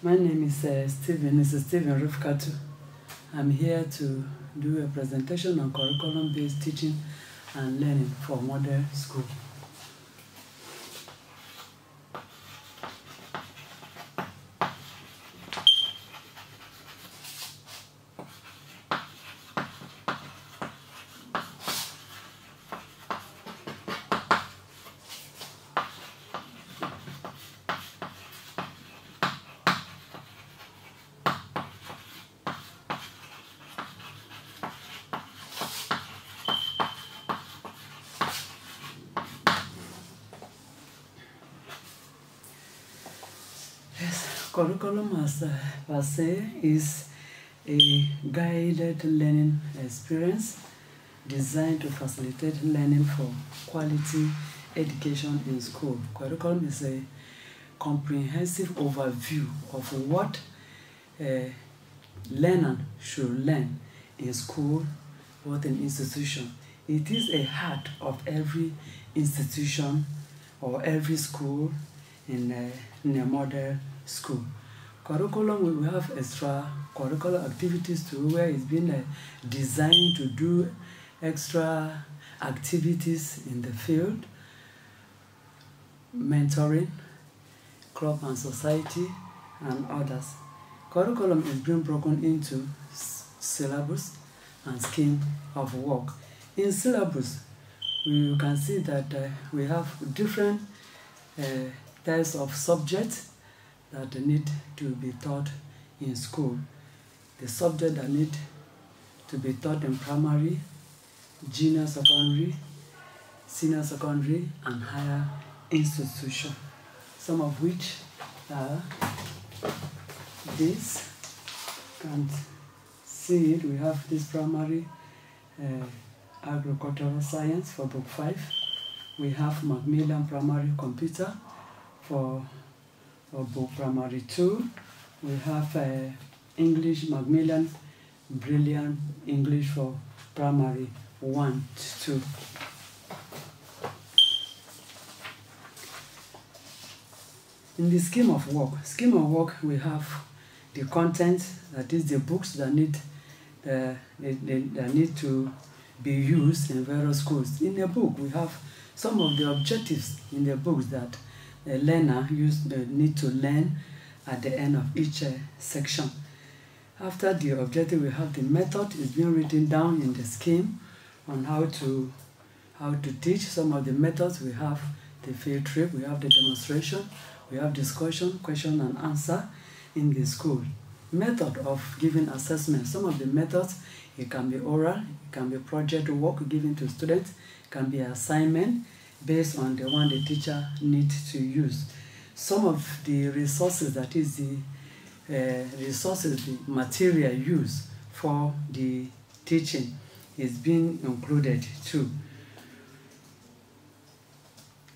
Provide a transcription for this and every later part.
My name is Stephen Rifkatu. I'm here to do a presentation on curriculum-based teaching and learning for model school. Yes, curriculum as per se is a guided learning experience designed to facilitate learning for quality education in school. Curriculum is a comprehensive overview of what a learner should learn in school or an institution. It is a heart of every institution or every school in a model school. Curriculum, we have extra curricular activities too, where it's been designed to do extra activities in the field, mentoring, club and society, and others. Curriculum is being broken into syllabus and scheme of work. In syllabus, you can see that we have different types of subjects that need to be taught in school. The subject that need to be taught in primary, junior secondary, senior secondary, and higher institution. Some of which are this. You can see it. We have this primary agricultural science for book 5. We have Macmillan primary computer for book primary 2. We have English Macmillan Brilliant English for primary 1 to 2. In the scheme of work, we have the content, that is the books that need to be used in various schools. In a book, we have some of the objectives in the books that a learner need to learn at the end of each section. After the objective, we have the method is being written down in the scheme on how to teach. Some of the methods, we have the field trip, we have the demonstration, we have discussion, question and answer in the school. Method of giving assessment. Some of the methods, it can be oral, it can be project work given to students, it can be assignment based on the one the teacher needs to use. Some of the resources, that is the material used for the teaching, is being included too.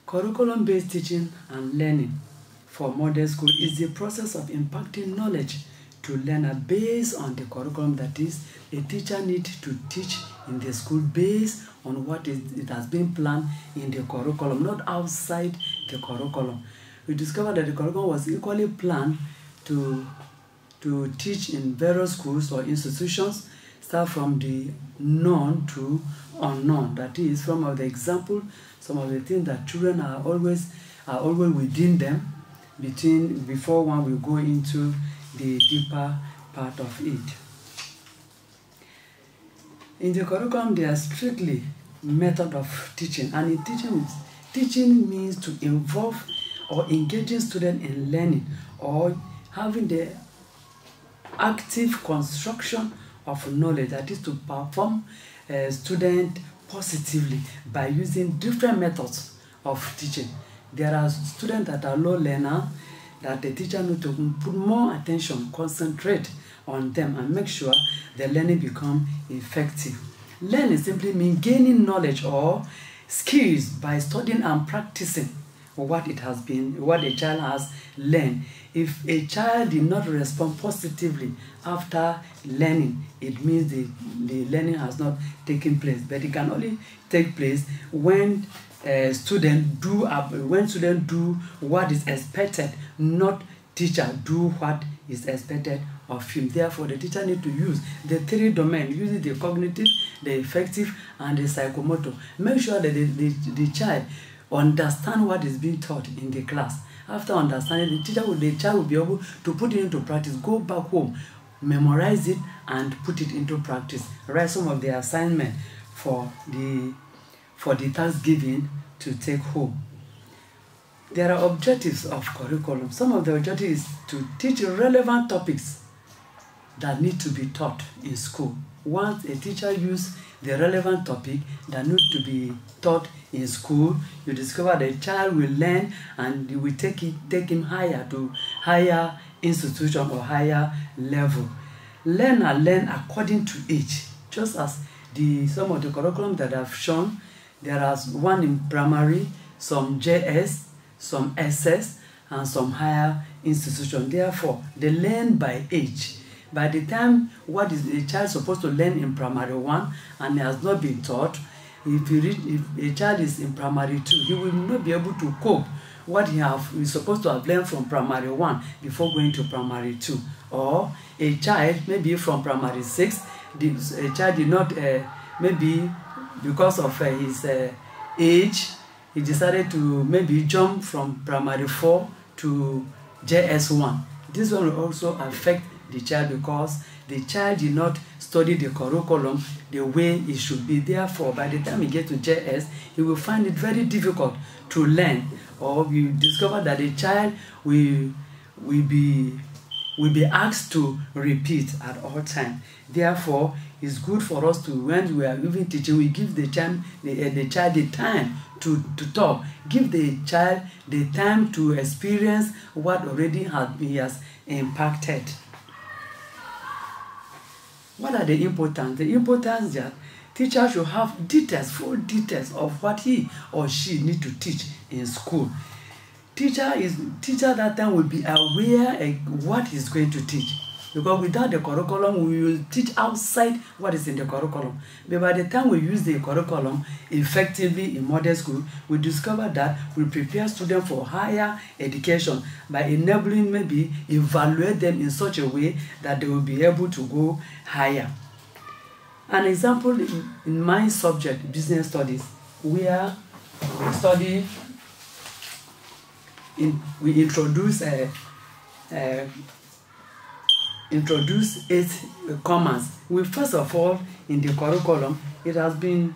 Curriculum-based teaching and learning for model school is the process of imparting knowledge to learner based on the curriculum, that is, a teacher needs to teach in the school based on what it has been planned in the curriculum, not outside the curriculum. We discovered that the curriculum was equally planned to teach in various schools or institutions, start from the known to unknown. That is, some of the example, some of the things that children are always within them before one will go into the deeper part of it. In the curriculum, there are strictly method of teaching, and in teaching means to involve or engaging students in learning or having the active construction of knowledge, that is to perform student positively by using different methods of teaching. There are students that are low learner that the teacher needs to put more attention, concentrate on them and make sure the learning become effective. Learning simply means gaining knowledge or skills by studying and practicing what a child has learned. If a child did not respond positively after learning, it means the learning has not taken place. But it can only take place when students do what is expected, not teacher do what is expected of him. Therefore, the teacher need to use the 3 domains, using the cognitive, the affective, and the psychomotor. Make sure that the child understand what is being taught in the class. After understanding, the child will be able to put it into practice, go back home, memorize it, and put it into practice. Write some of the assignment for the task given to take home. There are objectives of curriculum. Some of the objectives is to teach relevant topics that need to be taught in school. Once a teacher uses the relevant topic that need to be taught in school, you discover the child will learn, and you will take him higher to higher institution or higher level. Learn according to age. Just as some of the curriculum that I've shown, there are one in primary, some JS, some SS, and some higher institution. Therefore, they learn by age. By the time what is the child supposed to learn in primary 1 and has not been taught, if a child is in primary 2, he will not be able to cope what he's supposed to have learned from primary 1 before going to primary 2. Or a child, maybe from primary 6, a child did not, maybe because of his age, he decided to maybe jump from primary 4 to JS1. This one will also affect the child because the child did not study the curriculum the way it should be. Therefore, by the time he gets to JS, he will find it very difficult to learn, or we discover that the child will be asked to repeat at all times. Therefore, it's good for us to, when we are even teaching, we give the child the time to talk. Give the child the time to experience what already he has impacted. What are the importance? The importance is that teachers should have details, full details of what he or she need to teach in school. Teacher that time will be aware of what he's going to teach. Because without the curriculum, we will teach outside what is in the curriculum. But by the time we use the curriculum effectively in modern school, we discover that we prepare students for higher education by enabling, maybe evaluate them in such a way that they will be able to go higher. An example in my subject, business studies, where we study, we introduce 8 commas. We first of all, in the curriculum, it has been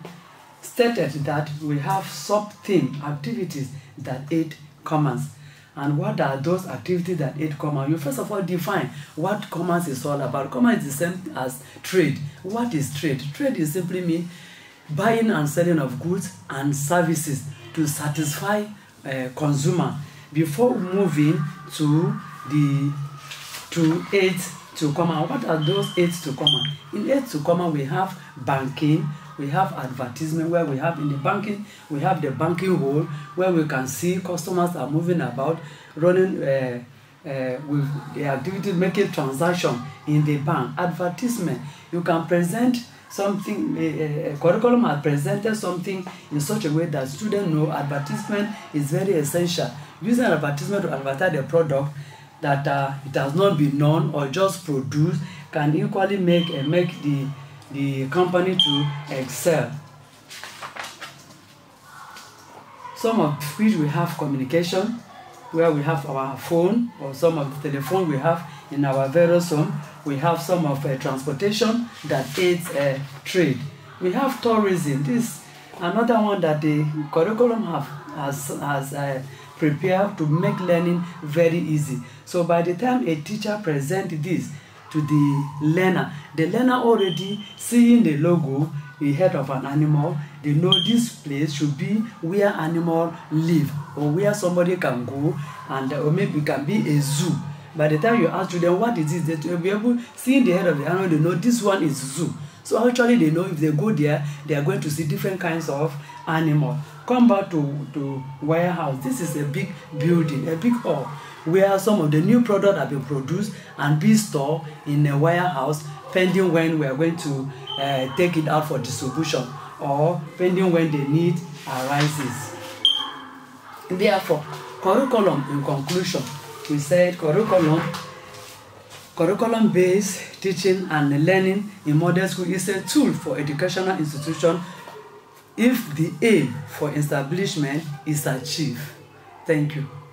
stated that we have sub-theme activities that 8 commas. And what are those activities that 8 commas? You first of all define what commas is all about. Commas is the same as trade. What is trade? Trade is simply mean buying and selling of goods and services to satisfy consumer before moving to 8 to comma. What are those 8 to comma? In 8 to comma, we have banking, we have advertisement, where we have in the banking, we have the banking hall, where we can see customers are moving about, running with the activity, making transaction in the bank. Advertisement, you can present something, a curriculum has presented something in such a way that students know advertisement is very essential. Using advertisement to advertise the product that it has not been known or just produced can equally make the company to excel. Some of which we have communication, where we have our phone or some of the telephone we have in our various home. We have some of transportation that aids trade. We have tourism. This another one that the curriculum has prepared to make learning very easy. So by the time a teacher presents this to the learner already seeing the logo, the head of an animal, they know this place should be where animals live or where somebody can go, and or maybe it can be a zoo. By the time you ask them what is this, they will be able, seeing the head of the animal, they know this one is zoo. So actually they know if they go there, they are going to see different kinds of animals. Come back to warehouse. This is a big building, a big hall, where some of the new products have been produced and be stored in a warehouse, pending when we are going to take it out for distribution, or pending when the need arises. Therefore, curriculum, in conclusion, we said curriculum-based teaching and learning in modern school is a tool for educational institutions if the aim for establishment is achieved. Thank you.